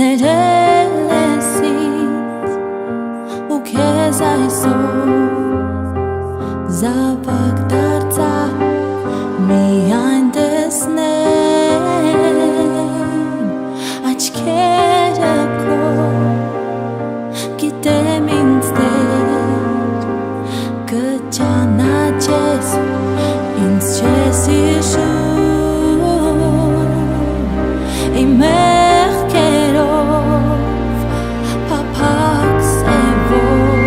ներել ես ինձ ու քեզ այսօր զավակ դարձա միայն տեսնեմ աչքերը քո գիտեմ ինձ դեր կճանաչես ինձ չես հիշում իմ մեղքերով փափած է որ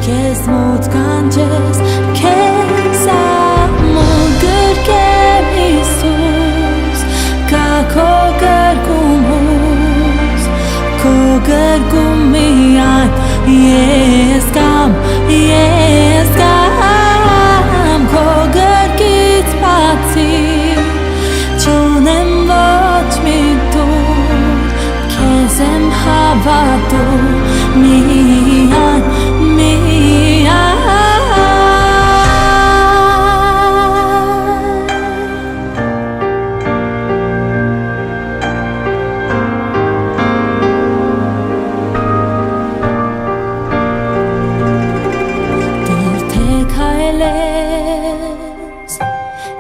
քեզ մոտ կանչես քեզ ամուր գրկեմ Հիսուս կա քո գրկում միայն ես կամ քո գրկից բացի չունեմ ոչ մի տուն քեզ եմ հավատում միայն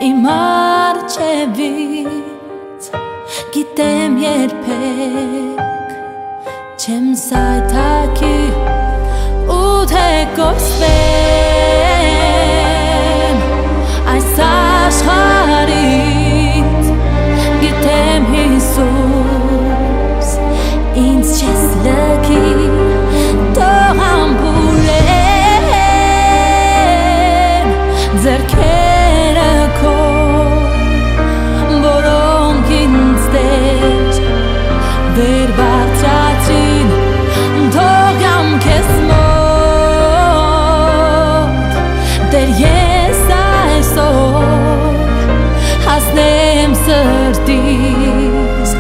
Իմ արջևից գիտեմ երբեք չեմ սայթաքի ու թե կորսվեմ այս աշխարհից գիտեմ Հիսուս ինձ չես լքի թող ամբուրեմ ձեռքերը քո որոնք ինձ դեր վեր բարձրացրին թող գամ քեզ մոտ դեր ես այսօր հասնեմ սրտիս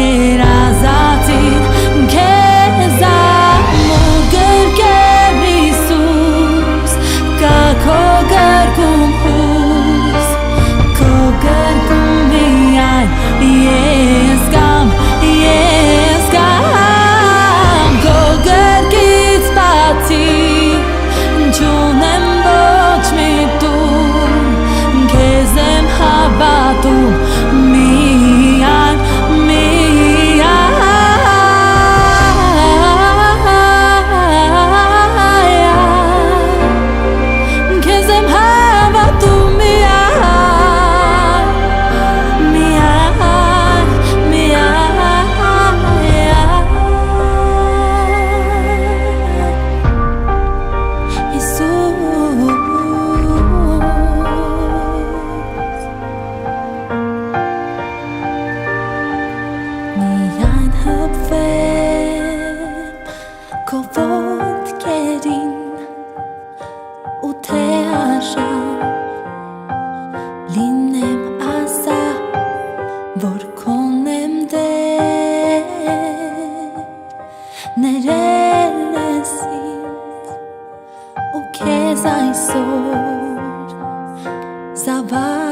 երազածին քեզ ամուր գրկեմ Հիսուս կա քո գրկում հույս քո գրկում միայն ես կամ քո գրկից բացի չունեմ ոչ մի տուն քեզ եմ հավատում միայն քեզ եմ հավատում միայն հպվեմ քո ոտքերին ու թե արժան լինեմ ասա որ քոն եմ դեր ներել ես ինձ ու քեզ այսօր զավակ